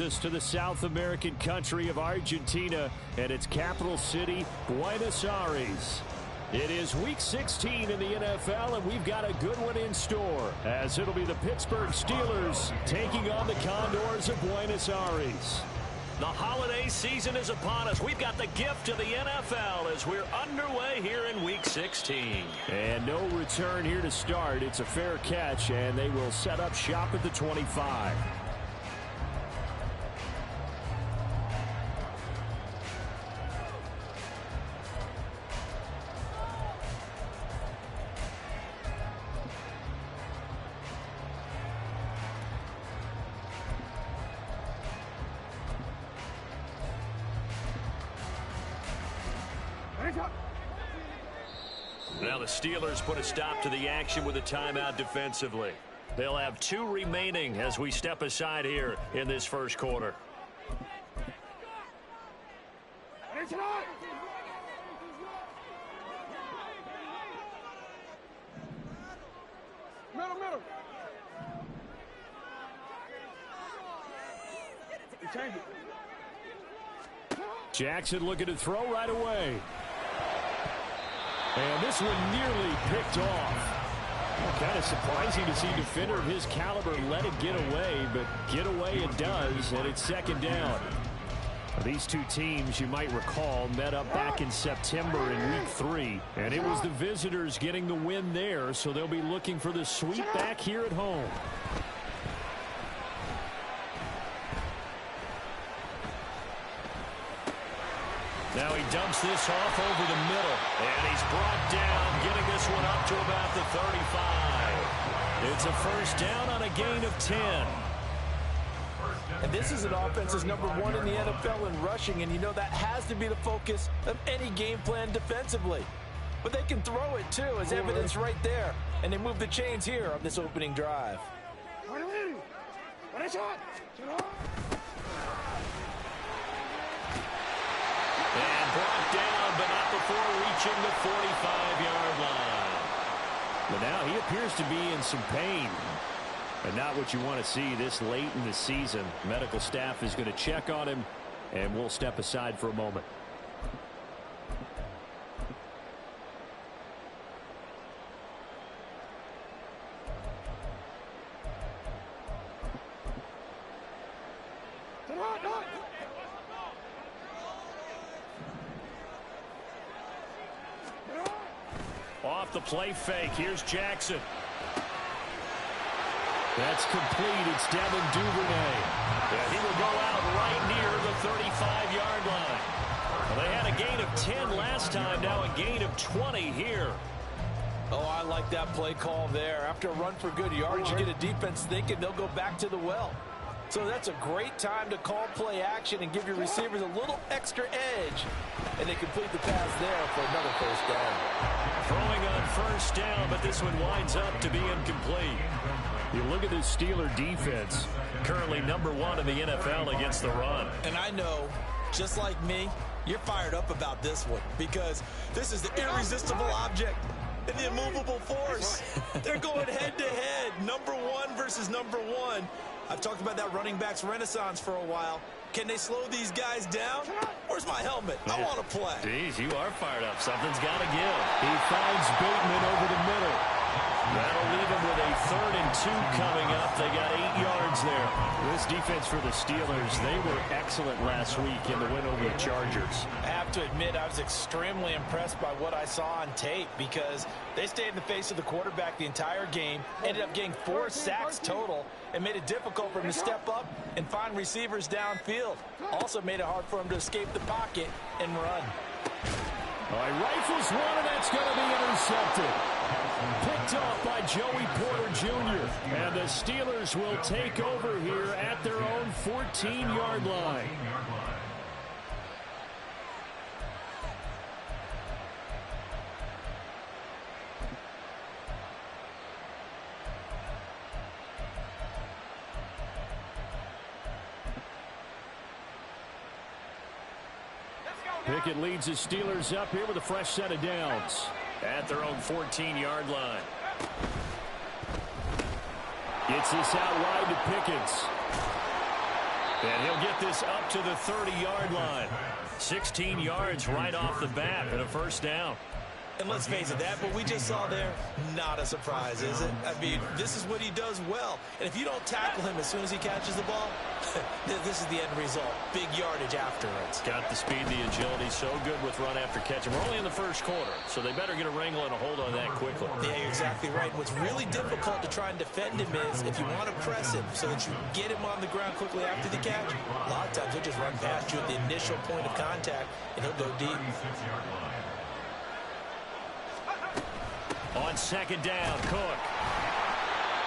Us to the South American country of Argentina and its capital city, Buenos Aires. It is Week 16 in the NFL, and we've got a good one in store, as it'll be the Pittsburgh Steelers taking on the Condors of Buenos Aires. The holiday season is upon us. We've got the gift of the NFL as we're underway here in Week 16. And no return here to start. It's a fair catch, and they will set up shop at the 25. Now the Steelers put a stop to the action with a timeout defensively. They'll have 2 remaining as we step aside here in this first quarter. Jackson looking to throw right away. And this one nearly picked off. Kind of surprising to see a defender of his caliber let it get away, but get away it does, and it's second down. These two teams, you might recall, met up back in September in Week 3, and it was the visitors getting the win there, so they'll be looking for the sweep back here at home. Now he dumps this off over the middle, and he's brought down, getting this one up to about the 35. It's a first down on a gain of 10. And this is an offense that's number 1 in the NFL in rushing, and you know that has to be the focus of any game plan defensively. But they can throw it, too, as evidence right there. And they move the chains here on this opening drive. And brought down, but not before reaching the 45-yard line. But now he appears to be in some pain. And not what you want to see this late in the season. Medical staff is going to check on him, and we'll step aside for a moment. Off the play fake. Here's Jackson. That's complete. It's Devin Duvernay. Yeah, he will go out right near the 35-yard line. Well, they had a gain of 10 last time. Now a gain of 20 here. Oh, I like that play call there. After a run for good yards, you get a defense thinking they'll go back to the well. So that's a great time to call play action and give your receivers a little extra edge. And they complete the pass there for another first down. Throwing on first down, but this one winds up to be incomplete. You look at this Steeler defense. Currently number 1 in the NFL against the run. And I know, just like me, you're fired up about this one because this is the irresistible object and the immovable force. They're going head-to-head, number 1 versus number 1. I've talked about that running backs renaissance for a while. Can they slow these guys down? Where's my helmet? I want to play. Jeez, you are fired up. Something's got to give. He finds Bateman over the middle. That'll leave him with a 3rd and 2 coming up. They got 8 yards there. This defense for the Steelers, they were excellent last week in the win over the Chargers. I have to admit, I was extremely impressed by what I saw on tape because they stayed in the face of the quarterback the entire game, ended up getting 4 sacks total, and made it difficult for him to step up and find receivers downfield. Also made it hard for him to escape the pocket and run. All right, rifles one, and that's going to be intercepted. Picked off by Joey Porter Jr. And the Steelers will take over here at their own 14-yard line. Pickett leads the Steelers up here with a fresh set of downs. At their own 14-yard line. Gets this out wide to Pickens. And he'll get this up to the 30-yard line. 16 yards right off the bat and a first down. And let's face it, that what we just saw there, not a surprise, is it? I mean, this is what he does well. And if you don't tackle him as soon as he catches the ball, this is the end result. Big yardage afterwards. Got the speed, the agility, so good with run after catch. And we're only in the first quarter, so they better get a wrangle and a hold on that quickly. Yeah, you're exactly right. What's really difficult to try and defend him is if you want to press him so that you get him on the ground quickly after the catch, a lot of times he'll just run past you at the initial point of contact, and he'll go deep. On second down, Cook.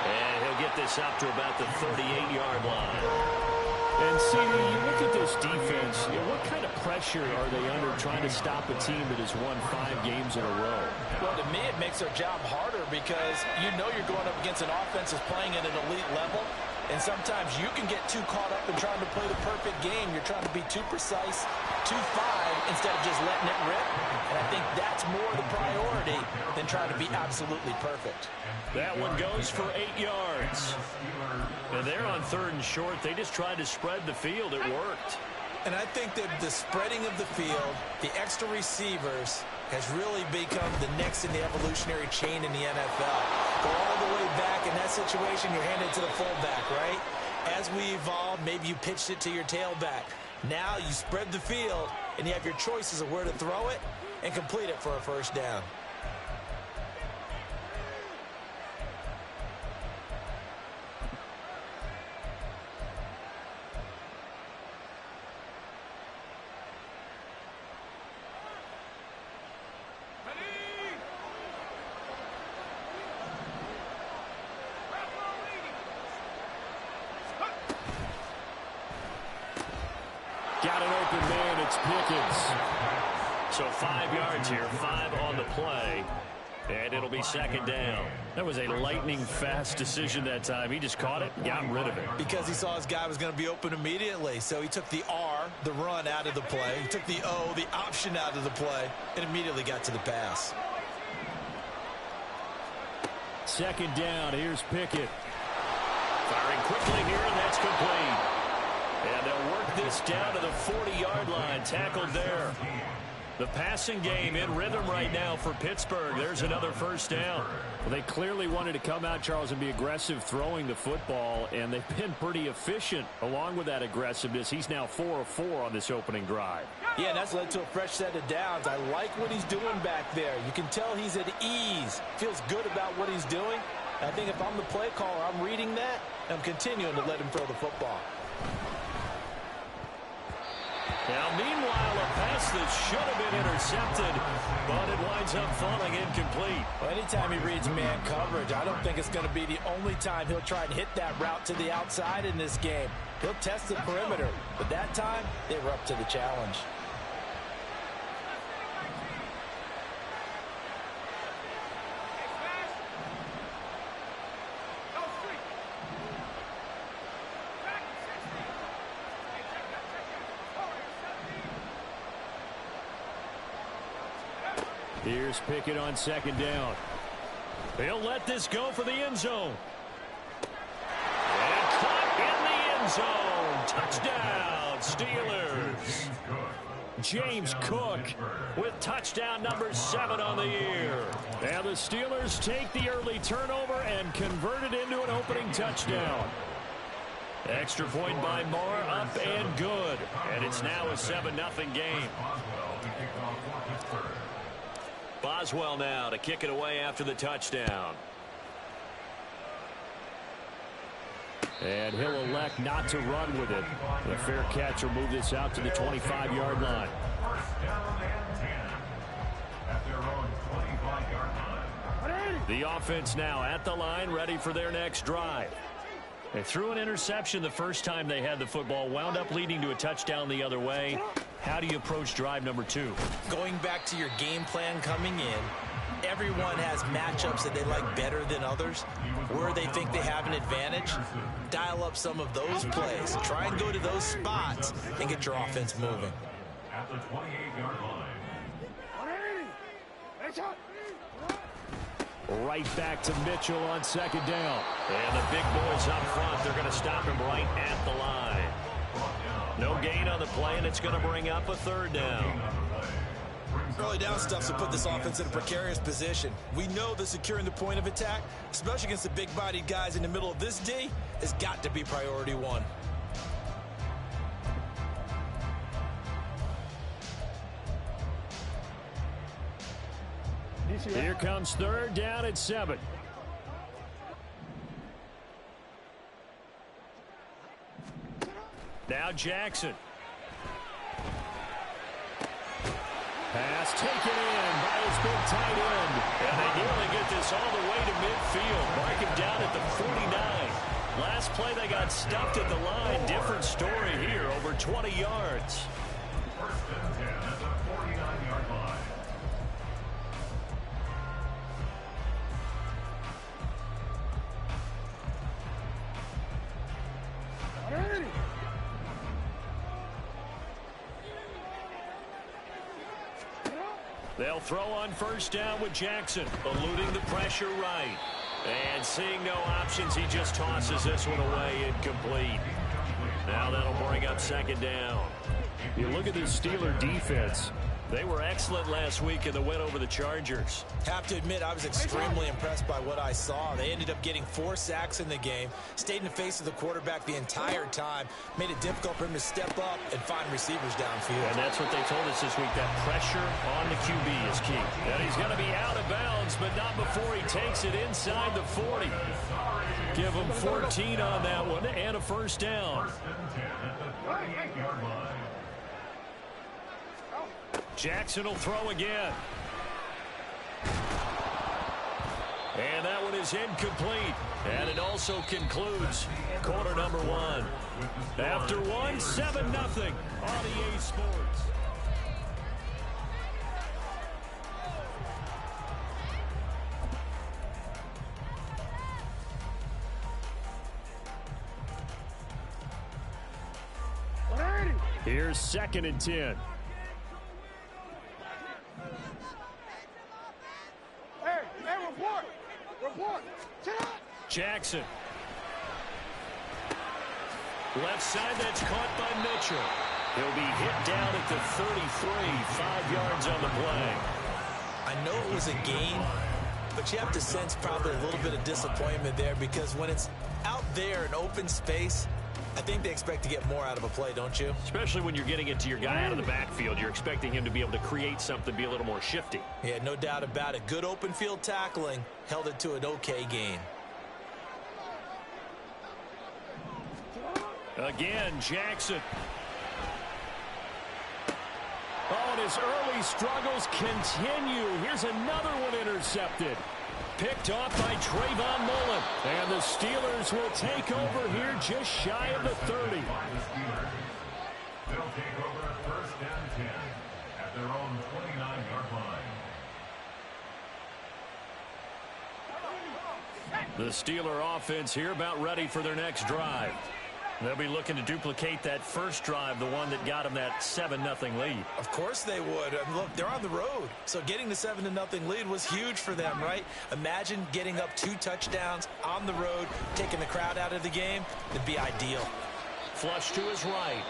And he'll get this up to about the 38-yard line. And see, you look at this defense, what kind of pressure are they under trying to stop a team that has won 5 games in a row? Well, to me, it makes their job harder because you know you're going up against an offense that's playing at an elite level. And sometimes you can get too caught up in trying to play the perfect game. You're trying to be too precise, too fine, instead of just letting it rip. And I think that's more the priority than trying to be absolutely perfect. That one goes for 8 yards. And they're on 3rd and short. They just tried to spread the field. It worked. And I think that the spreading of the field, the extra receivers, has really become the next in the evolutionary chain in the NFL. Go all the way back in that situation, you're handed to the fullback, right? As we evolve, maybe you pitched it to your tailback. Now you spread the field, and you have your choices of where to throw it and complete it for a first down. Got an open man, it's Pickens. So 5 yards here, 5 on the play. And it'll be second down. That was a lightning-fast decision that time. He just caught it, got rid of it. Because he saw his guy was going to be open immediately. So he took the R, the run, out of the play. He took the O, the option, out of the play, and immediately got to the pass. Second down, here's Pickett. Firing quickly here, and that's complete. And they'll work this down to the 40-yard line. Tackled there. The passing game in rhythm right now for Pittsburgh. There's another first down. Well, they clearly wanted to come out, Charles, and be aggressive throwing the football, and they've been pretty efficient along with that aggressiveness. He's now 4 of 4 on this opening drive. Yeah, and that's led to a fresh set of downs. I like what he's doing back there. You can tell he's at ease. Feels good about what he's doing. I think if I'm the play caller, I'm reading that. I'm continuing to let him throw the football. Now, meanwhile, a pass that should have been intercepted, but it winds up falling incomplete. Well, anytime he reads man coverage, I don't think it's going to be the only time he'll try and hit that route to the outside in this game. He'll test the perimeter, but that time, they were up to the challenge. Here's Pickett on second down. He'll let this go for the end zone. And caught in the end zone. Touchdown, Steelers. James Cook with touchdown number 7 on the year. And the Steelers take the early turnover and convert it into an opening touchdown. Extra point by Moore, up and good. And it's now a 7-0 game. Boswell now to kick it away after the touchdown. And he'll elect not to run with it. The fair catch will move this out to the 25-yard line. The offense now at the line, ready for their next drive. They threw an interception the first time they had the football, wound up leading to a touchdown the other way. How do you approach drive number 2? Going back to your game plan coming in, everyone has matchups that they like better than others. Where they think they have an advantage, dial up some of those plays. Try and go to those spots and get your offense moving. At the 28-yard line. Right back to Mitchell on second down. And the big boys up front, they're going to stop him right at the line. No gain on the play, and it's going to bring up a third down. Early down stuff to put this offense in a precarious position. We know that securing the point of attack, especially against the big-bodied guys in the middle of this D, has got to be priority one. Here comes third down at 7. Now Jackson. Pass taken in by his big tight end. And they nearly get this all the way to midfield. Mark him down at the 49. Last play they got stuffed at the line. Different story here, over 20 yards. First and 10 at the 49-yard line. They'll throw on first down with Jackson, eluding the pressure right. And seeing no options, he just tosses this one away, incomplete. Now that'll bring up second down. You look at this Steeler defense. They were excellent last week in the win over the Chargers. Have to admit, I was extremely impressed by what I saw. They ended up getting 4 sacks in the game, stayed in the face of the quarterback the entire time, made it difficult for him to step up and find receivers downfield. And that's what they told us this week, that pressure on the QB is key. And he's going to be out of bounds, but not before he takes it inside the 40. Give him 14 on that one and a first down. First and 10 at the 38-yard line. Jackson will throw again. And that one is incomplete. And it also concludes quarter number 1. After 1, 7-0 on EA Sports. Here's second and 10. Jackson. Left side, that's caught by Mitchell. He'll be hit down at the 33, 5 yards on the play. I know it was a gain, but you have to sense probably a little bit of disappointment there because when it's out there in open space, I think they expect to get more out of a play, don't you? Especially when you're getting it to your guy out of the backfield. You're expecting him to be able to create something, be a little more shifty. Yeah, no doubt about it. Good open field tackling held it to an okay gain. Again, Jackson. Oh, and his early struggles continue. Here's another one intercepted. Picked off by Trayvon Mullen. And the Steelers will take over here just shy of the 30. They'll take over at first and 10 at their own 29-yard line. The Steeler offense here about ready for their next drive. They'll be looking to duplicate that first drive, the one that got them that 7-0 lead. Of course they would. Look, they're on the road. So getting the 7-0 lead was huge for them, right? Imagine getting up 2 touchdowns on the road, taking the crowd out of the game. It'd be ideal. Flush to his right.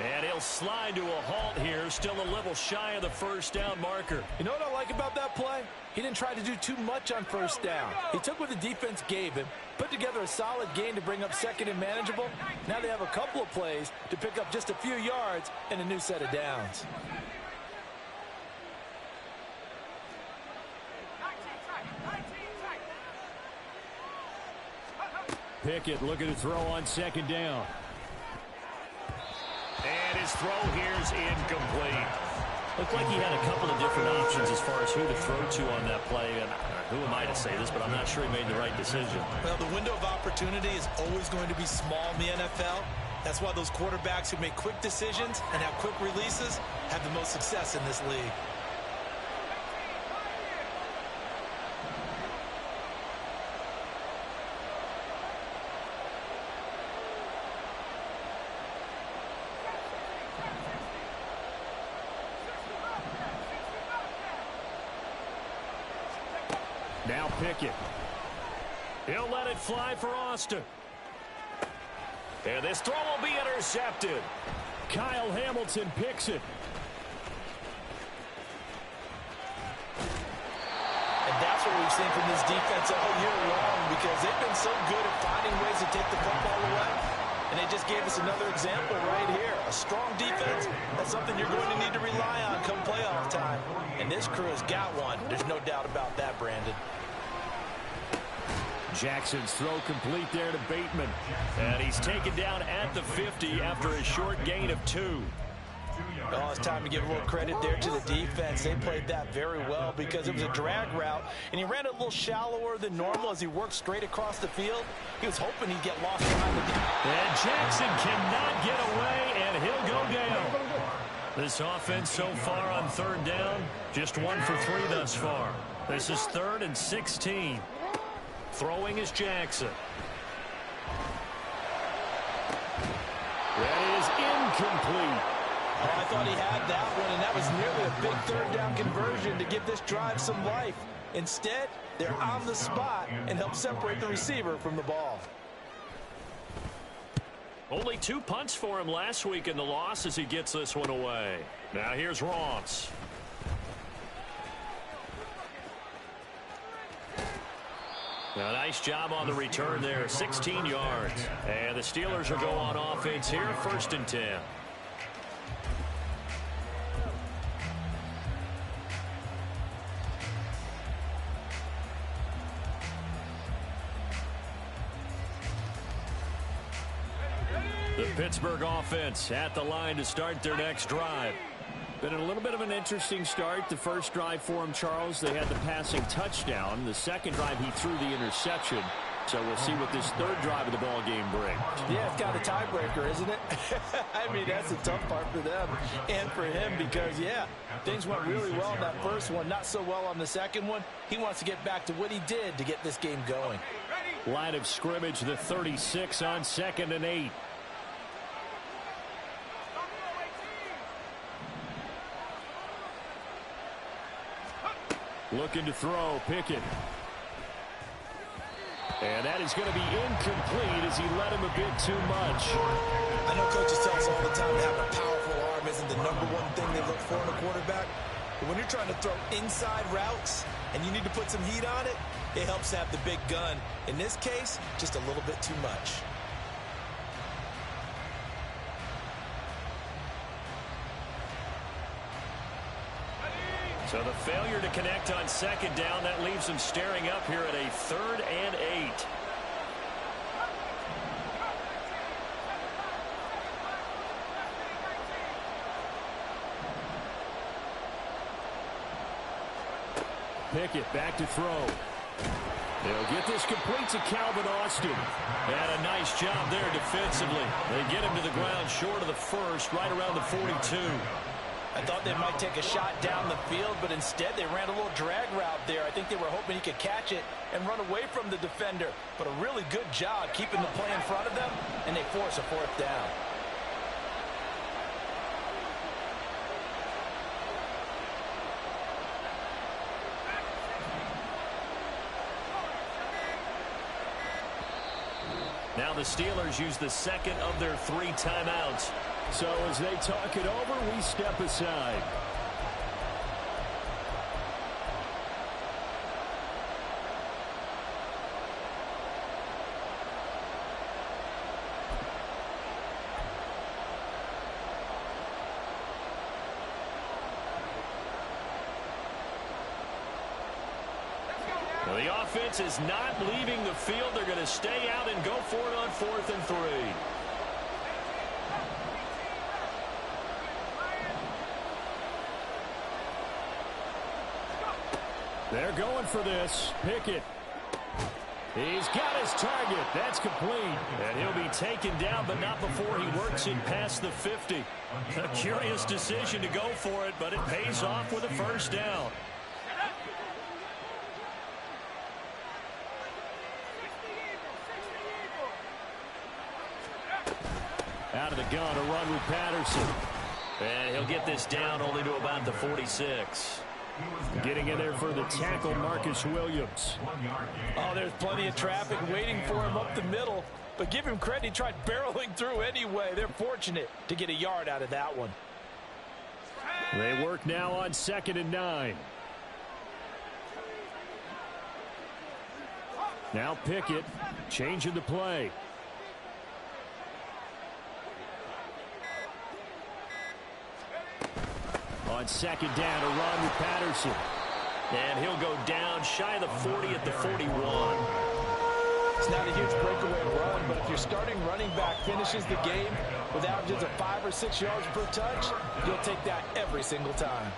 And he'll slide to a halt here, still a little shy of the first down marker. You know what I like about that play? He didn't try to do too much on first down. He took what the defense gave him, put together a solid gain to bring up second and manageable. Now they have a couple of plays to pick up just a few yards and a new set of downs. Pickett looking to throw on second down. And his throw here is incomplete. Looked like he had a couple of different options as far as who to throw to on that play. And who am I to say this, but I'm not sure he made the right decision. Well, the window of opportunity is always going to be small in the NFL. That's why those quarterbacks who make quick decisions and have quick releases have the most success in this league. Now Pickett. He'll let it fly for Austin. And this throw will be intercepted. Kyle Hamilton picks it. And that's what we've seen from this defense all year long, because they've been so good at finding ways to take the football away. And they just gave us another example right here. A strong defense, that's something you're going to need to rely on come playoff time. And this crew has got one. There's no doubt about that, Brandon. Jackson's throw complete there to Bateman. And he's taken down at the 50 after a short gain of 2. Oh, it's time to give a little credit there to the defense. They played that very well because it was a drag route, and he ran it a little shallower than normal as he worked straight across the field. He was hoping he'd get lost behind the defense. And Jackson cannot get away, and he'll go down. This offense so far on 3rd down, just 1 for 3 thus far. This is 3rd and 16. Throwing is Jackson. That is incomplete. Oh, I thought he had that one, and that was nearly a big 3rd down conversion to give this drive some life. Instead, they're on the spot and help separate the receiver from the ball. Only 2 punts for him last week in the loss as he gets this one away. Now here's Ross. A nice job on the return there, 16 yards. And the Steelers will go on offense here, 1st and 10. The Pittsburgh offense at the line to start their next drive. Been a little bit of an interesting start. The first drive for him, Charles, they had the passing touchdown. The second drive, he threw the interception. So we'll see what this 3rd drive of the ball game brings. Yeah, it's got a tiebreaker, isn't it? I mean, that's the tough part for them and for him because, yeah, things went really well in that first one, not so well on the second one. He wants to get back to what he did to get this game going. Line of scrimmage, the 36 on 2nd and 8. Looking to throw, Pickett. And that is going to be incomplete as he led him a bit too much. I know coaches tell us all the time that having a powerful arm isn't the #1 thing they look for in a quarterback. But when you're trying to throw inside routes and you need to put some heat on it, it helps to have the big gun. In this case, just a little bit too much. So the failure to connect on 2nd down, that leaves him staring up here at a 3rd and 8. Pickett back to throw. They'll get this complete to Calvin Austin. And a nice job there defensively. They get him to the ground short of the 1st, right around the 42. I thought they might take a shot down the field, but instead they ran a little drag route there. I think they were hoping he could catch it and run away from the defender. But a really good job keeping the play in front of them, and they force a 4th down. Now the Steelers use the 2nd of their 3 timeouts. So as they talk it over, we step aside. Well, the offense is not leaving the field. They're going to stay out and go for it on 4th and 3. They're going for this. Pickett. He's got his target. That's complete. And he'll be taken down, but not before he works it past the 50. A curious decision to go for it, but it pays off with a 1st down. Out of the gun, a run with Patterson. And he'll get this down only to about the 46. Getting in there for the tackle, Marcus Williams. Oh, there's plenty of traffic waiting for him up the middle. but give him credit. He tried barreling through anyway. They're fortunate to get a yard out of that one. They work now on 2nd and 9. Now Pickett changing the play. On 2nd down, a run with Patterson. And he'll go down shy of the 40 at the 41. It's not a huge breakaway run, but if your starting running back finishes the game with averages of 5 or 6 yards per touch, you'll take that every single time.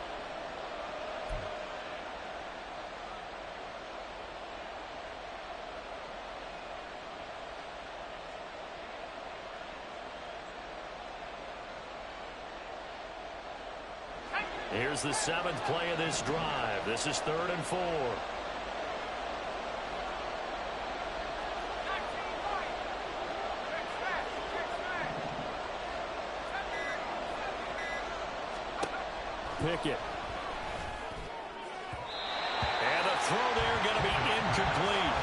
Here's the 7th play of this drive. This is 3rd and 4. Pickett. And a throw there going to be incomplete.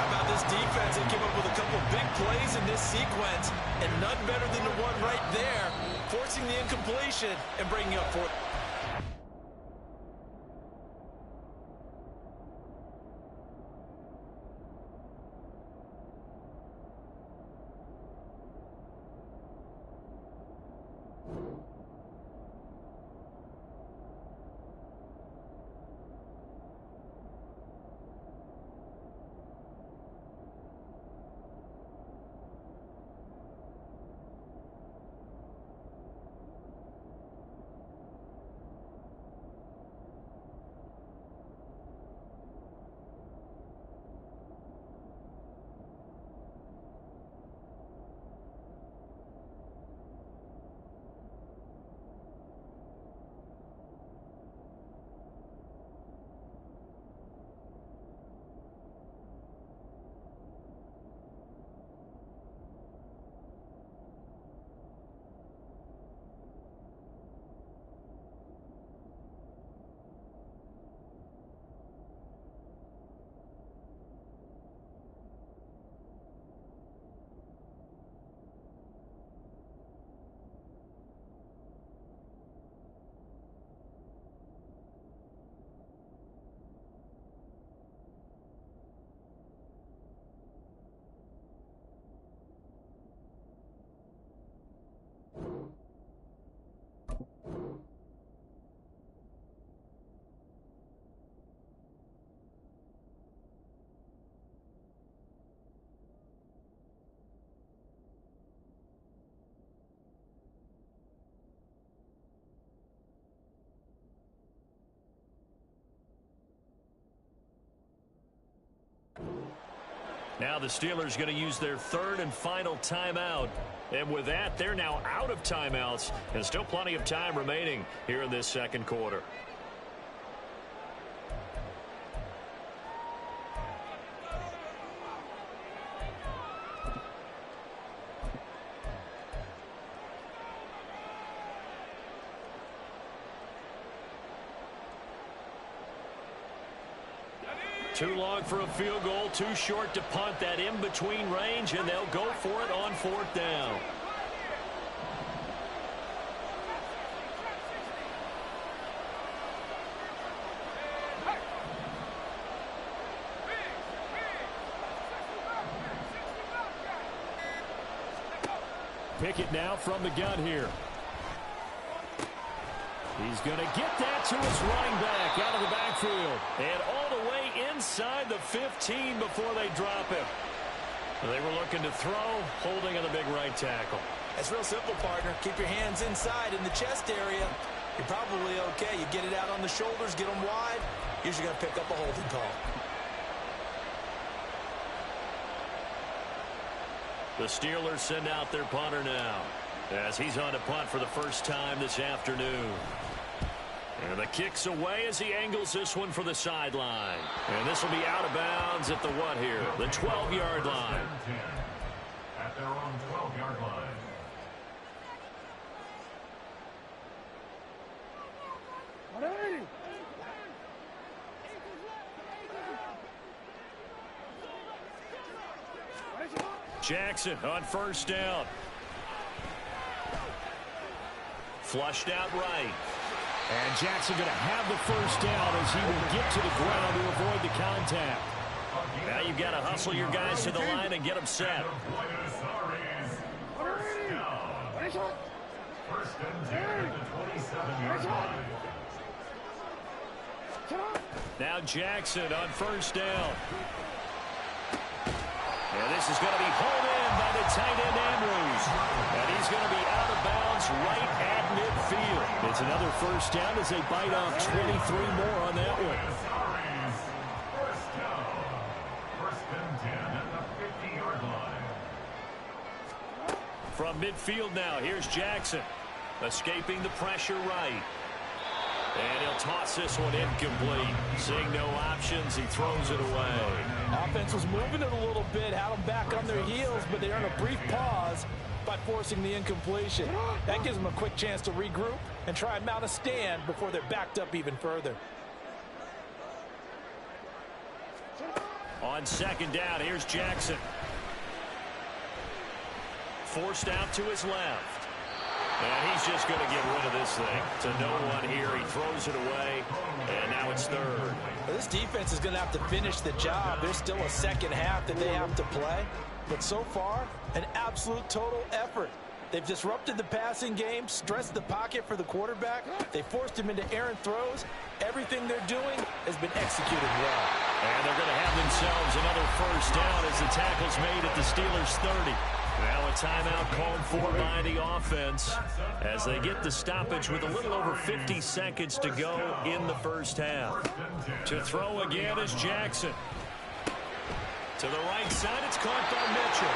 How about this defense? They came up with a couple big plays in this sequence, and none better than the one right there, forcing the incompletion and bringing up 4th. Now the Steelers going to use their 3rd and final timeout. And with that, they're now out of timeouts and still plenty of time remaining here in this 2nd quarter. Too long for a field goal, too short to punt. That in-between range, and they'll go for it on 4th down. Pickett now from the gun here. He's going to get that to his running back out of the backfield. And all the way inside the 15 before they drop him. They were looking to throw, holding on the big right tackle. It's real simple, partner. Keep your hands inside in the chest area. You're probably okay. You get it out on the shoulders, get them wide. Usually going to pick up a holding call. The Steelers send out their punter now as he's on to punt for the first time this afternoon. And the kick's away as he angles this one for the sideline. And this will be out of bounds at the what here? The 12-yard line. At their own 12-yard line. Jackson on first down. Flushed out right. And Jackson going to have the first down as he will get to the ground to avoid the contact. Now you've got to hustle your guys to the line and get them set. First and 10 at the 27-yard line. Now Jackson on first down. And this is going to be hauled in by the tight end Andrews. And he's going to be out of bounds right at midfield. It's another first down as they bite off 23 more on that one. First down. First and 10 at the 50-yard line. From midfield now, here's Jackson. Escaping the pressure right. And he'll toss this one incomplete. Seeing no options, he throws it away. Offense was moving it a little bit, had them back on their heels, but they earned a brief pause by forcing the incompletion. That gives them a quick chance to regroup and try and mount a stand before they're backed up even further. On second down, here's Jackson. Forced out to his left. And he's just going to get rid of this thing. To no one here. He throws it away. And now it's third. Well, this defense is going to have to finish the job. There's still a second half that they have to play. But so far, an absolute total effort. They've disrupted the passing game, stressed the pocket for the quarterback. They forced him into errant throws. Everything they're doing has been executed well. And they're going to have themselves another first down as the tackle's made at the Steelers' 30. Now a timeout called for by the offense as they get the stoppage with a little over 50 seconds to go in the first half. To throw again is Jackson. To the right side, it's caught by Mitchell.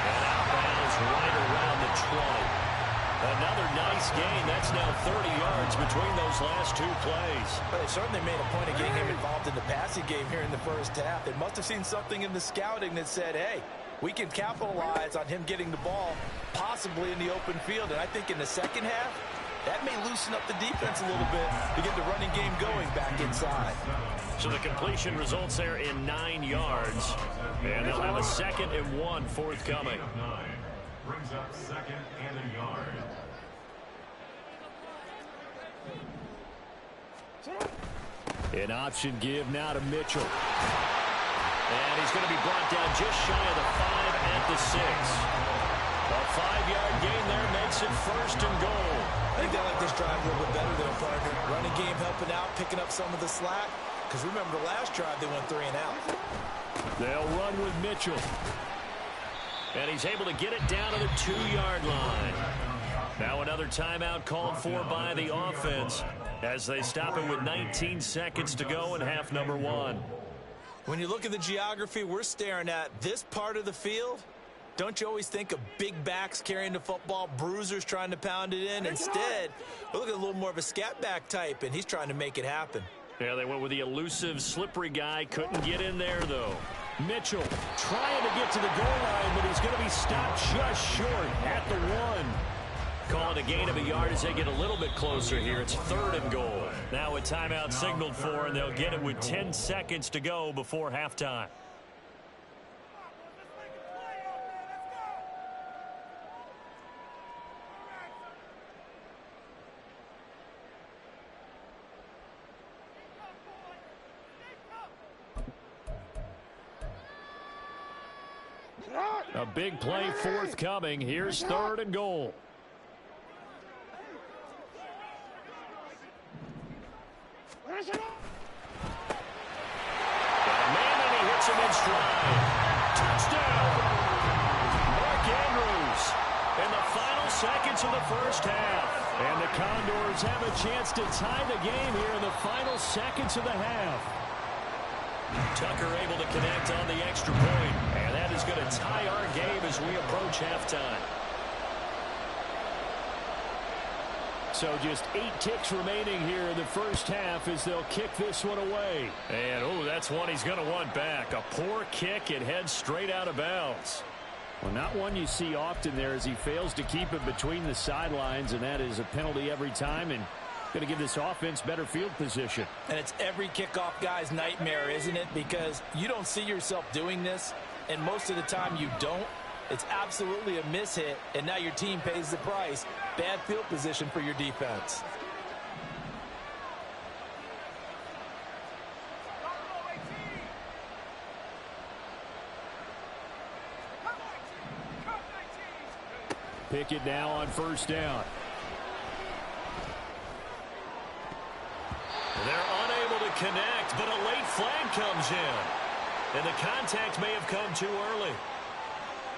And out bounds right around the 20. Another nice gain. That's now 30 yards between those last two plays. But they certainly made a point of getting him involved in the passing game here in the first half. They must have seen something in the scouting that said, hey, we can capitalize on him getting the ball possibly in the open field. And I think in the second half, that may loosen up the defense a little bit to get the running game going back inside. So the completion results there in 9 yards. And they'll have a 2nd and 1 forthcoming. Brings up 2nd and a yard. An option give now to Mitchell. And he's going to be brought down just shy of the 5 at the 6. A 5-yard gain there makes it 1st and goal. I think they like this drive a little bit better than a partner. Running game helping out, picking up some of the slack. Because remember the last drive, they went 3 and out. They'll run with Mitchell. And he's able to get it down to the 2-yard line. Now another timeout called for by the offense as they stop it with 19 seconds to go in half number 1. When you look at the geography we're staring at, this part of the field, don't you always think of big backs carrying the football, bruisers trying to pound it in? Instead, we look at a little more of a scat back type, and he's trying to make it happen. Yeah, they went with the elusive, slippery guy. Couldn't get in there, though. Mitchell trying to get to the goal line, but he's going to be stopped just short at the 1. Call it a gain of a yard as they get a little bit closer here. It's 3rd and goal. Now a timeout signaled for, and they'll get it with 10 seconds to go before halftime. A big play forthcoming. Here's 3rd and goal. Man, he hits him in stride. Touchdown! Mark Andrews in the final seconds of the first half. And the Condors have a chance to tie the game here in the final seconds of the half. Tucker able to connect on the extra point. And that is going to tie our game as we approach halftime. So just 8 ticks remaining here in the first half as they'll kick this one away. And, oh, that's one he's going to want back. A poor kick. It heads straight out of bounds. Well, not one you see often there as he fails to keep it between the sidelines, and that is a penalty every time and going to give this offense better field position. And it's every kickoff guy's nightmare, isn't it? Because you don't see yourself doing this, and most of the time you don't. It's absolutely a mishit, and now your team pays the price. Bad field position for your defense. Pickett now on first down. They're unable to connect, but a late flag comes in. And the contact may have come too early.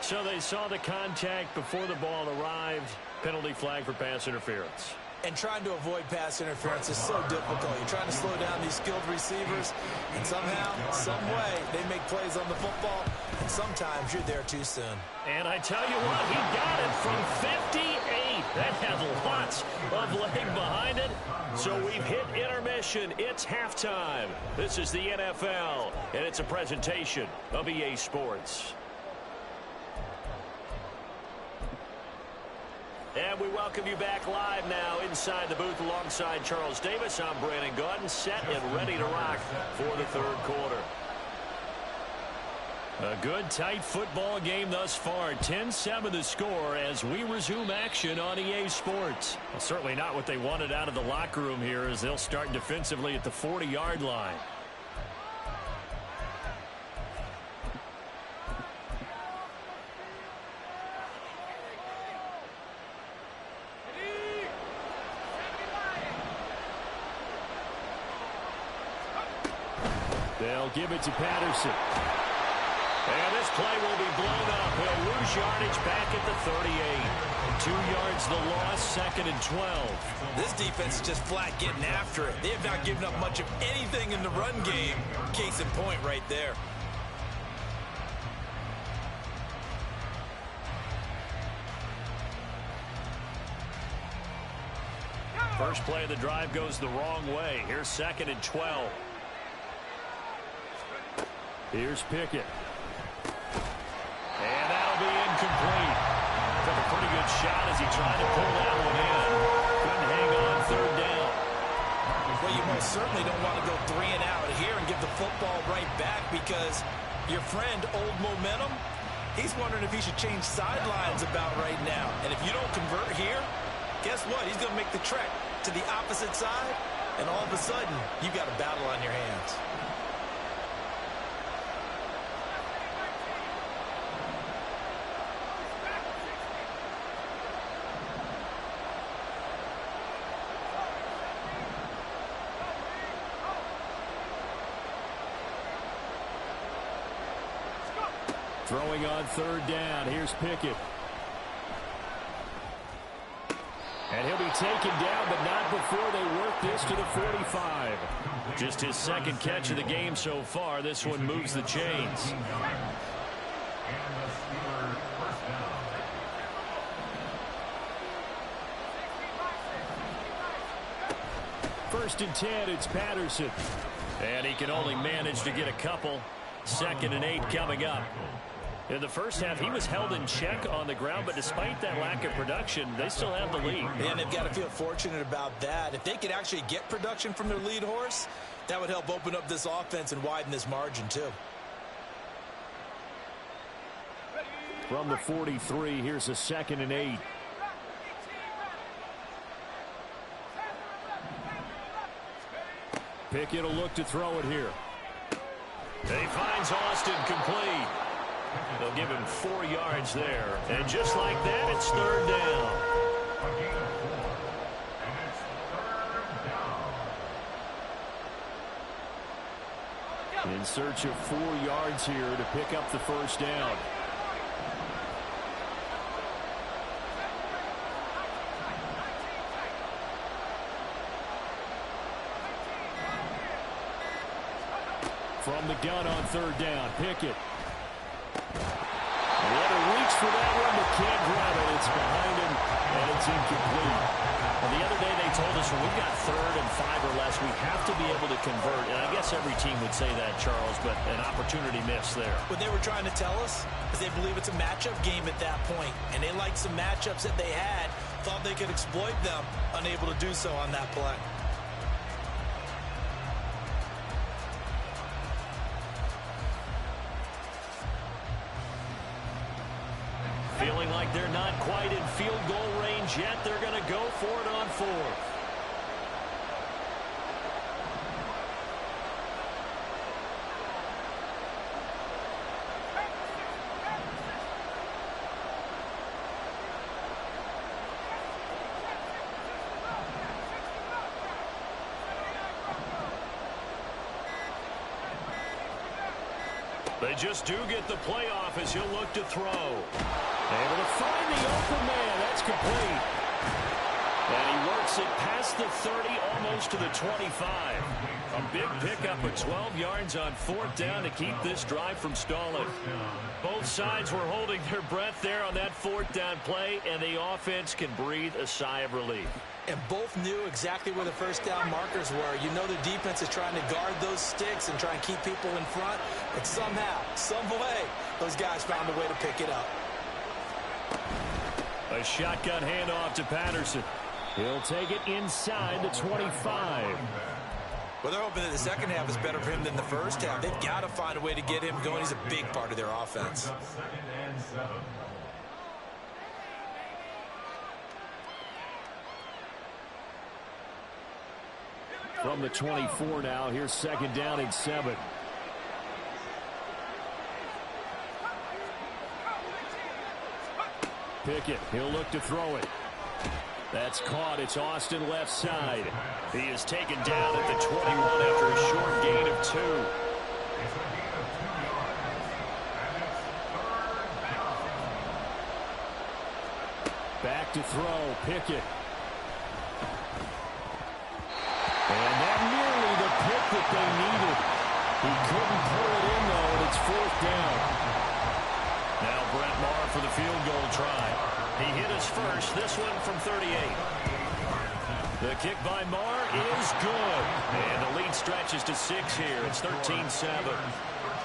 So they saw the contact before the ball arrived. Penalty flag for pass interference. And trying to avoid pass interference is so difficult. You're trying to slow down these skilled receivers, and somehow, some way, they make plays on the football, and sometimes you're there too soon. And I tell you what, he got it from 58. That has lots of leg behind it. So we've hit intermission. It's halftime. This is the NFL, and it's a presentation of EA Sports. And we welcome you back live now inside the booth alongside Charles Davis. I'm Brandon Gaudin, set and ready to rock for the third quarter. A good, tight football game thus far. 10-7 the score as we resume action on EA Sports. Well, certainly not what they wanted out of the locker room here as they'll start defensively at the 40-yard line. They'll give it to Patterson. And this play will be blown up. He'll lose yardage back at the 38. 2 yards the loss, 2nd and 12. This defense is just flat getting after it. They have not given up much of anything in the run game. Case in point right there. First play of the drive goes the wrong way. Here's 2nd and 12. Here's Pickett. And that'll be incomplete. Took a pretty good shot as he tried to pull that one in. Couldn't hang on third down. Well, you most certainly don't want to go 3 and out here and give the football right back because your friend, Old Momentum, he's wondering if he should change sidelines about right now. And if you don't convert here, guess what? He's going to make the trek to the opposite side, and all of a sudden, you've got a battle on your hands. Throwing on third down. Here's Pickett. And he'll be taken down, but not before they work this to the 45. Just his second catch of the game so far. This one moves the chains. First and 10, it's Patterson. And he can only manage to get a couple. 2nd and 8 coming up. In the first half, he was held in check on the ground, but despite that lack of production, they still have the lead. And they've got to feel fortunate about that. If they could actually get production from their lead horse, that would help open up this offense and widen this margin, too. From the 43, here's a 2nd and 8. Pickett will look to throw it here. He finds Austin complete. They'll give him 4 yards there. And just like that, it's third down. In search of 4 yards here to pick up the first down. From the gun on third down, Pickett. He had to reach for that one, but can't grab it. It's behind him, and it's incomplete. Well, the other day they told us when we've got 3rd and 5 or less, we have to be able to convert. And I guess every team would say that, Charles, but an opportunity missed there. What they were trying to tell us is they believe it's a matchup game at that point, and they liked some matchups that they had, thought they could exploit them, unable to do so on that play. field goal range yet. They're going to go for it on fourth. They just do get the playoff as he'll look to throw. Able to find the open man. That's complete. And he works it past the 30, almost to the 25. A big pickup of 12 yards on fourth down to keep this drive from stalling. Both sides were holding their breath there on that fourth down play, and the offense can breathe a sigh of relief. And both knew exactly where the first down markers were. You know the defense is trying to guard those sticks and try and keep people in front. But somehow, some way, those guys found a way to pick it up. A shotgun handoff to Patterson. He'll take it inside the 25. Well, they're hoping that the second half is better for him than the first half. They've got to find a way to get him going. He's a big part of their offense. Second and 7. From the 24 now, here's second down and 7. Pickett, he'll look to throw it. That's caught. It's Austin left side. He is taken down at the 21 after a short gain of 2. It's a gain of 2 yards. And it's third down. Back to throw. Pickett. And that nearly the pick that they needed. He couldn't pull it in, though, and it's fourth down. Now Brett Maher for the field goal try. He hit his first, this one from 38. The kick by Maher is good. And the lead stretches to 6 here. It's 13-7.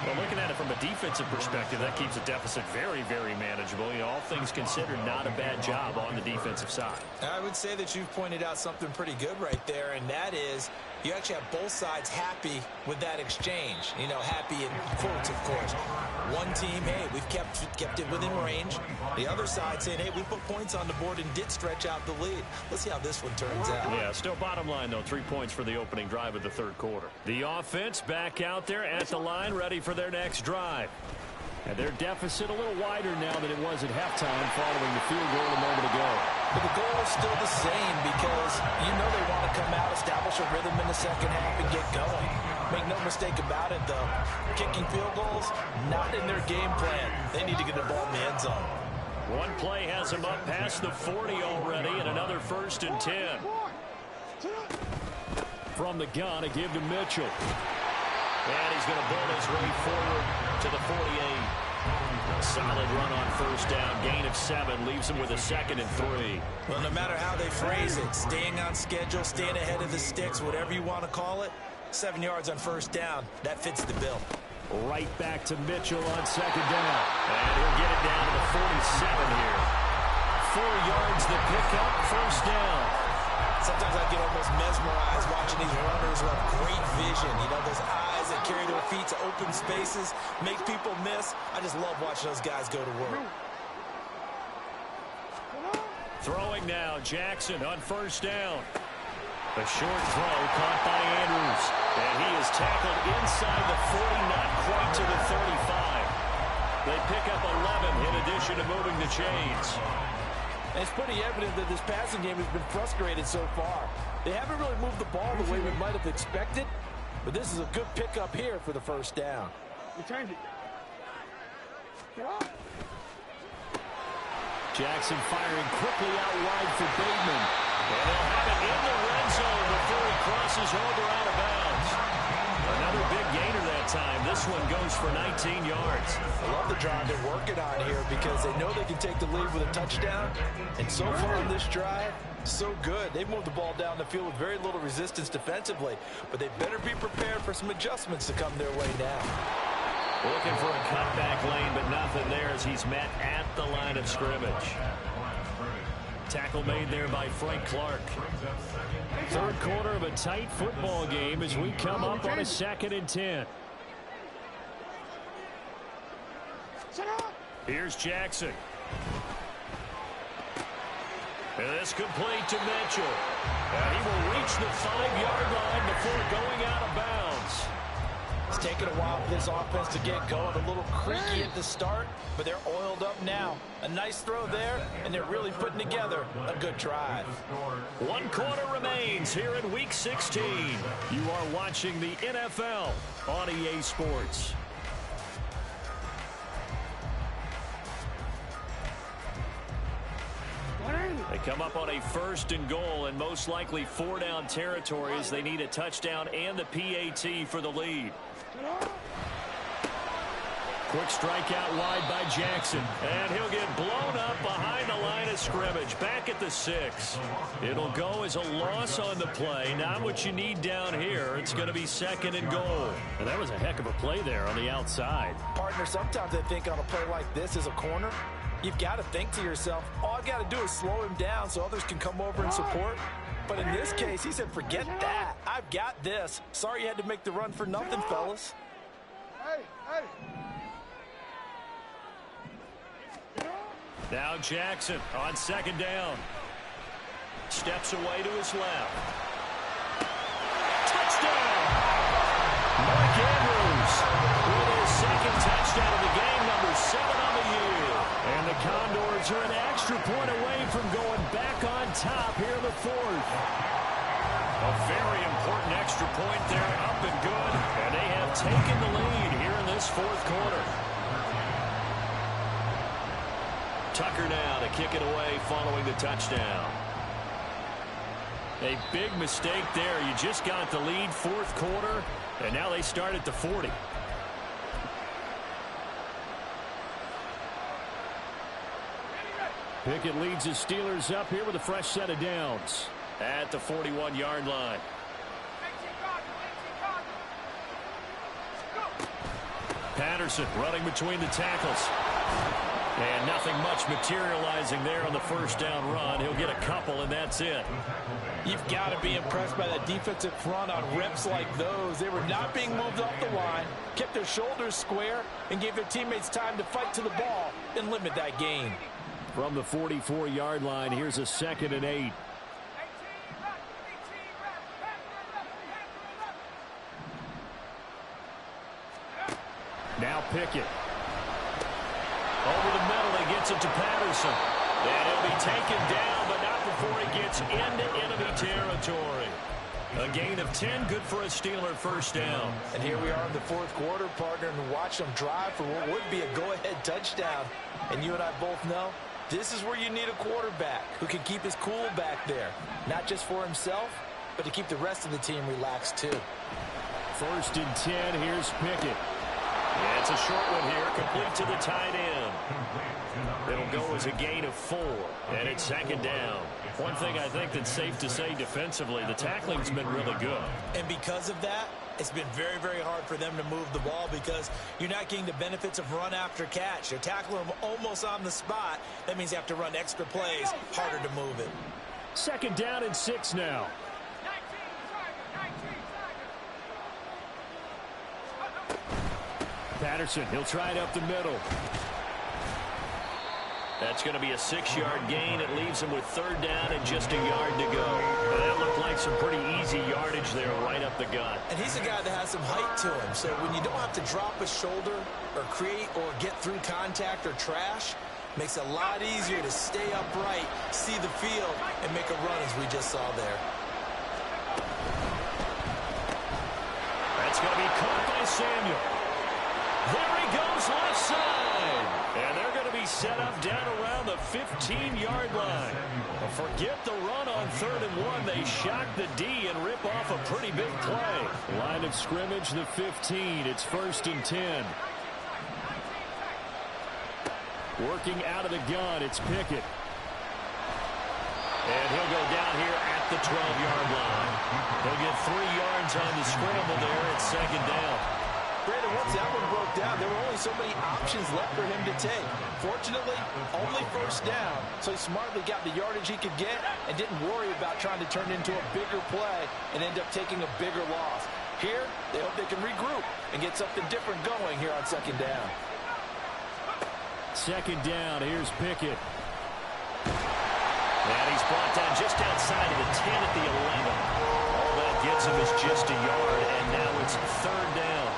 Well, looking at it from a defensive perspective, that keeps the deficit very, very manageable. You know, all things considered, not a bad job on the defensive side. I would say that you've pointed out something pretty good right there, and that is you actually have both sides happy with that exchange. You know, happy in quotes, of course. One team, hey, we've kept it within range. The other side saying, hey, we put points on the board and did stretch out the lead. Let's see how this one turns out. Yeah, still bottom line, though, 3 points for the opening drive of the third quarter. The offense back out there at the line, ready for their next drive. And their deficit a little wider now than it was at halftime following the field goal a moment ago. But the goal is still the same because you know they want to come out, establish a rhythm in the second half, and get going. Make no mistake about it, though. Kicking field goals, not in their game plan. They need to get the ball in the end zone. One play has him up past the 40 already, and another 1st and 10. From the gun, a give to Mitchell. And he's going to build his way forward to the 48. A solid run on first down. Gain of 7 leaves him with a 2nd and 3. Well, no matter how they phrase it, staying on schedule, staying ahead of the sticks, whatever you want to call it, 7 yards on first down, that fits the bill. Right back to Mitchell on second down. And he'll get it down to the 47 here. 4 yards the pickup, first down. Sometimes I get almost mesmerized watching these runners who have great vision. You know, those eyes that carry their feet to open spaces, make people miss. I just love watching those guys go to work. Throwing now, Jackson on first down. A short throw caught by Andrews. And he is tackled inside the 40, not quite to the 35. They pick up 11 in addition to moving the chains. And it's pretty evident that this passing game has been frustrated so far. They haven't really moved the ball the way we might have expected, but this is a good pickup here for the first down. Jackson firing quickly out wide for Bateman. And they'll have it in the red zone before he crosses over out of bounds. Another big gainer that time. This one goes for 19 yards. I love the drive they're working on here because they know they can take the lead with a touchdown. And so far in this drive, so good. They've moved the ball down the field with very little resistance defensively. But they better be prepared for some adjustments to come their way now. Looking for a cutback lane, but nothing there as he's met at the line of scrimmage. Tackle made there by Frank Clark. Third quarter of a tight football game as we come up on a 2nd and 10. Here's Jackson. And this complete to Mitchell. And he will reach the 5-yard line before going out of bounds. It's taken a while for this offense to get going. A little creaky at the start, but they're oiled up now. A nice throw there, and they're really putting together a good drive. 1 quarter remains here in Week 16. You are watching the NFL on EA Sports. They come up on a 1st and goal and most likely 4-down territory as they need a touchdown and the PAT for the lead. Quick strike out wide by Jackson. And he'll get blown up behind the line of scrimmage. Back at the 6. It'll go as a loss on the play. Not what you need down here. It's going to be 2nd and goal. And that was a heck of a play there on the outside. Partner, sometimes I think on a play like this as a corner, you've got to think to yourself, all I've got to do is slow him down so others can come over and support. But in this case, he said, forget that. I've got this. Sorry you had to make the run for nothing, fellas. Now Jackson on 2nd down. Steps away to his left. Touchdown! Mark Andrews with his 2nd touchdown of the game, number 7 on the year. And the Condors are an extra point away from going back on top here in the 4th. A very important extra point there, up and good. And they have taken the lead here in this 4th quarter. Tucker now to kick it away following the touchdown. A big mistake there. You just got the lead 4th quarter, and now they start at the 40. Pickett leads his Steelers up here with a fresh set of downs. At the 41-yard line. Patterson running between the tackles. And nothing much materializing there on the 1st down run. He'll get a couple, and that's it. You've got to be impressed by that defensive front on reps like those. They were not being moved off the line, kept their shoulders square, and gave their teammates time to fight to the ball and limit that gain. From the 44-yard line, here's a 2nd and 8. Now Pickett. Over the middle, he gets it to Patterson. And he'll be taken down, but not before he gets into enemy territory. A gain of 10, good for a Steeler 1st down. And here we are in the 4th quarter, partner, and watch them drive for what would be a go-ahead touchdown. And you and I both know this is where you need a quarterback who can keep his cool back there. Not just for himself, but to keep the rest of the team relaxed too. 1st and 10, here's Pickett. Yeah, it's a short one here, complete to the tight end. It'll go as a gain of 4, and it's 2nd down. One thing I think that's safe to say defensively, the tackling's been really good. And because of that, it's been very, very hard for them to move the ball because you're not getting the benefits of run after catch. They're tackling them almost on the spot. That means they have to run extra plays, harder to move it. 2nd down and 6 now. Patterson, he'll try it up the middle. That's going to be a 6-yard gain. It leaves him with 3rd down and just a yard to go. And that looked like some pretty easy yardage there right up the gut. And he's a guy that has some height to him. So when you don't have to drop a shoulder or create or get through contact or trash, makes it a lot easier to stay upright, see the field, and make a run as we just saw there. That's going to be caught by Samuel. There he goes left side. And they're going to be set up down around the 15-yard line. Forget the run on 3rd and 1. They shock the D and rip off a pretty big play. Line of scrimmage, the 15. It's 1st and 10. Working out of the gun, it's Pickett. And he'll go down here at the 12-yard line. He'll get 3 yards on the scramble there at 2nd down. Brandon, once that one broke down, there were only so many options left for him to take. Fortunately, only 1st down, so he smartly got the yardage he could get and didn't worry about trying to turn it into a bigger play and end up taking a bigger loss. Here, they hope they can regroup and get something different going here on 2nd down. 2nd down, here's Pickett. And he's brought down just outside of the 10 at the 11. All that gets him is just a yard, and now it's third down.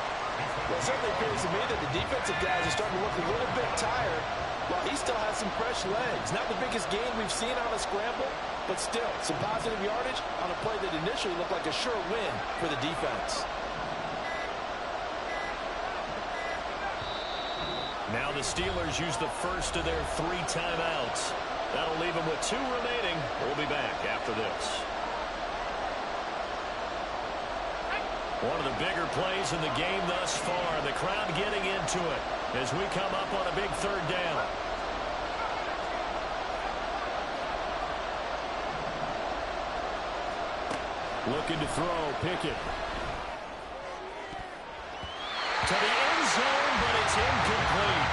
Well, it certainly appears to me that the defensive guys are starting to look a little bit tired, while he still has some fresh legs. Not the biggest gain we've seen on a scramble, but still, some positive yardage on a play that initially looked like a sure win for the defense. Now the Steelers use the first of their 3 timeouts. That'll leave them with 2 remaining. We'll be back after this. One of the bigger plays in the game thus far. The crowd getting into it as we come up on a big third down. Looking to throw, Pickett. To the end zone, but it's incomplete.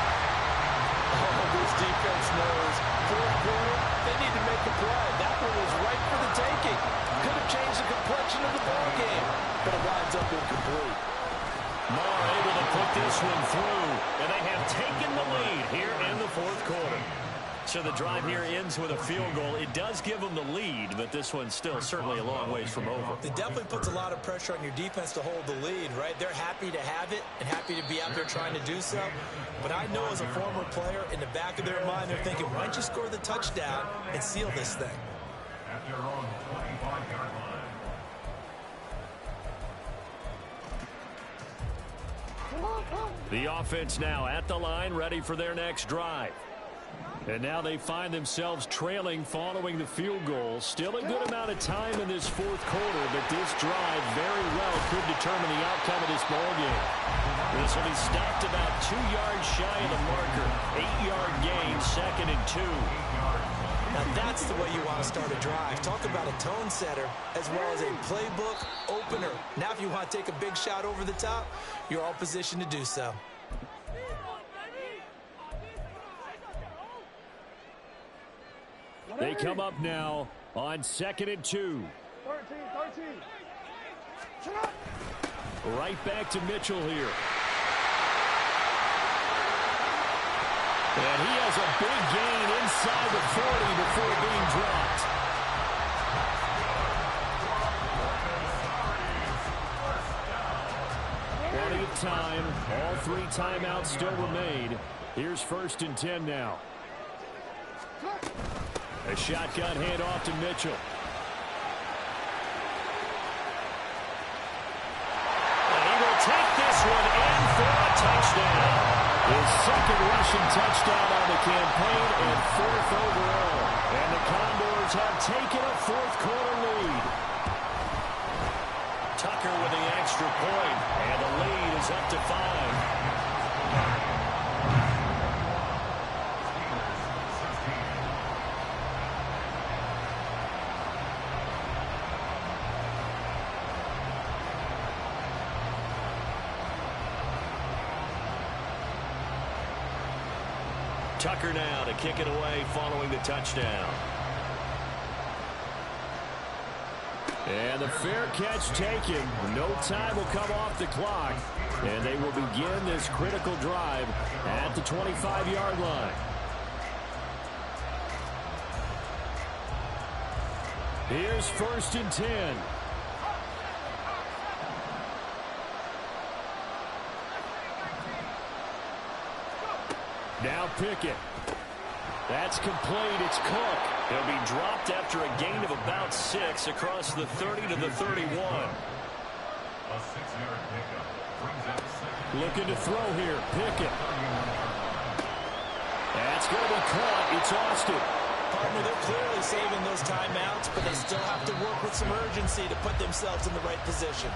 Oh, this defense knows. Fourth quarter, they need to make a play. That one was right for the taking. Could have changed the complexion of the ball game, but it winds up incomplete. Moore able to put this one through, and they have taken the lead here in the fourth quarter. So the drive here ends with a field goal. It does give them the lead, but this one's still certainly a long ways from over. It definitely puts a lot of pressure on your defense to hold the lead, right? They're happy to have it and happy to be out there trying to do so. But I know as a former player, in the back of their mind, they're thinking, why don't you score the touchdown and seal this thing? At their own 25-yard line. The offense now at the line, ready for their next drive. And now they find themselves trailing following the field goal. Still a good amount of time in this fourth quarter, but this drive very well could determine the outcome of this ballgame. This will be stopped about 2 yards shy of the marker. 8-yard gain, 2nd and 2. Now that's the way you want to start a drive. Talk about a tone setter as well as a playbook opener. Now if you want to take a big shot over the top, you're all positioned to do so. They come up now on 2nd and 2. Right back to Mitchell here. And he has a big gain inside the 40 before being dropped. Plenty of time. All 3 timeouts still remain. Here's 1st and 10 now. A shotgun handoff to Mitchell. And he will take this one in for a touchdown. His 2nd rushing touchdown on the campaign and 4th overall. And the Condors have taken a fourth quarter lead. Tucker with the extra point, and the lead is up to 5. Tucker now to kick it away following the touchdown. And the fair catch taken. No time will come off the clock. And they will begin this critical drive at the 25-yard line. Here's 1st and 10. Now Pickett. That's complete. It's Cook. He'll be dropped after a gain of about 6 across the 30 to the 31. A 6-yard pickup brings up 2nd. Looking to throw here. Pickett. That's going to be caught. It's Austin. Partner, they're clearly saving those timeouts, but they still have to work with some urgency to put themselves in the right position.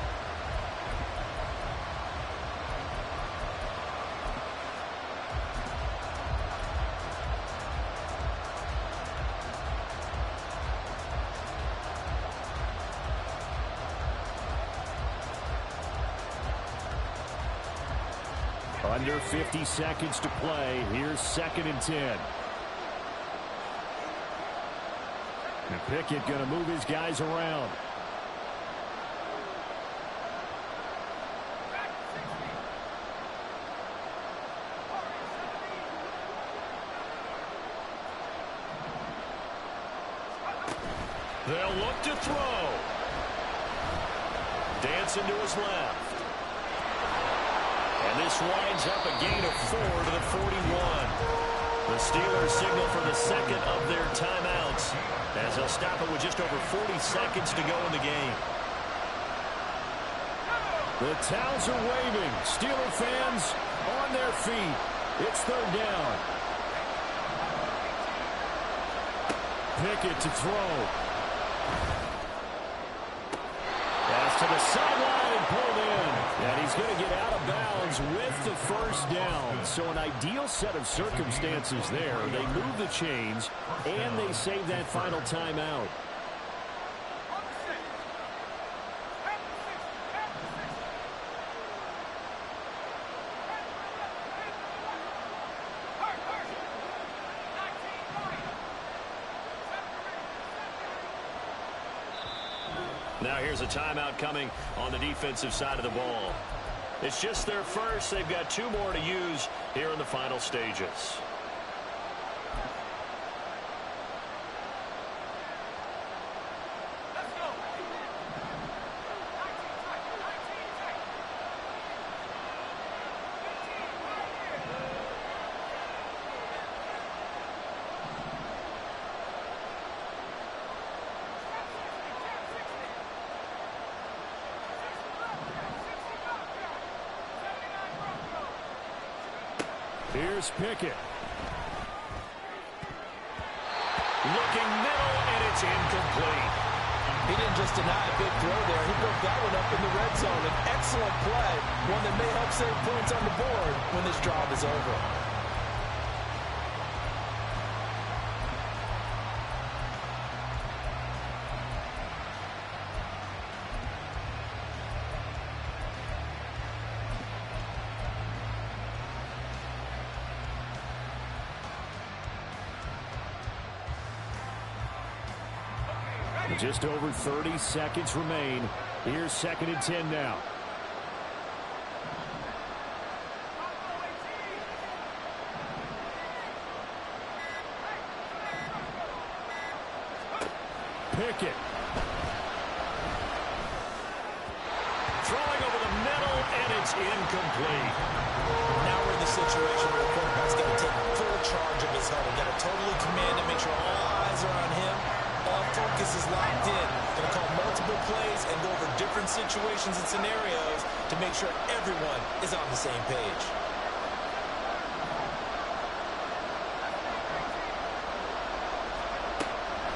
Under 50 seconds to play. Here's 2nd and 10. And Pickett going to move his guys around. They'll look to throw. Dancing to his left. And this winds up a gain of 4 to the 41. The Steelers signal for the second of their timeouts as they'll stop it with just over 40 seconds to go in the game. The towels are waving. Steeler fans on their feet. It's third down. Pickett to throw. Pass to the sideline and pulled in. And he's going to get out of bounds with the first down. So an ideal set of circumstances there. They move the chains, and they save that final timeout. Now here's a timeout coming on the defensive side of the ball. It's just their first. They've got 2 more to use here in the final stages. Here's Pickett. Looking middle, and it's incomplete. He didn't just deny a big throw there. He broke that one up in the red zone. An excellent play, one that may help save points on the board when this drive is over. Just over 30 seconds remain. Here's 2nd and 10 now. Pickett. Throwing over the middle, and it's incomplete. Now we're in the situation where the quarterback's got to take full charge of his huddle. Got to totally command it, make sure all eyes are on him. All focus is locked in. Going to call multiple plays and go over different situations and scenarios to make sure everyone is on the same page.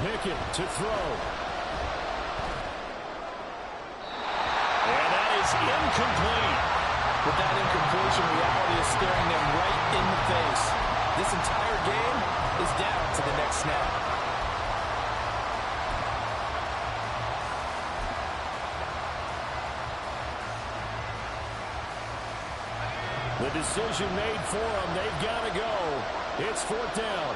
Pickett to throw. And that is incomplete. With that incompletion, reality is staring them right in the face. This entire game is down to the next snap. The decision made for them. They've got to go. It's 4th down.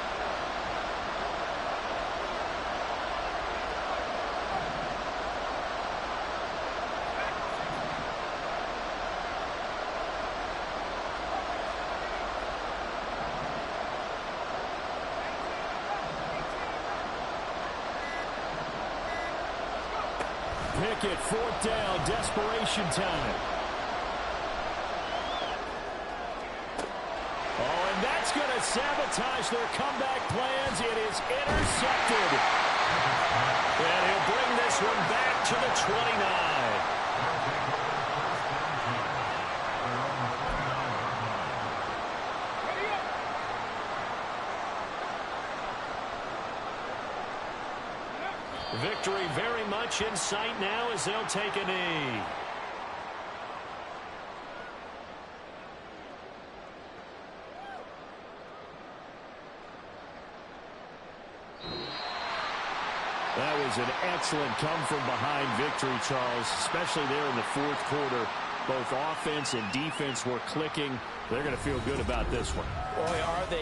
Pickett, 4th down, desperation time. Oh, and that's going to sabotage their comeback plans. It is intercepted. And he'll bring this one back to the 29. Victory very much in sight now as they'll take a knee. That was an excellent come-from-behind victory, Charles, especially there in the 4th quarter. Both offense and defense were clicking. They're going to feel good about this one. Boy, are they.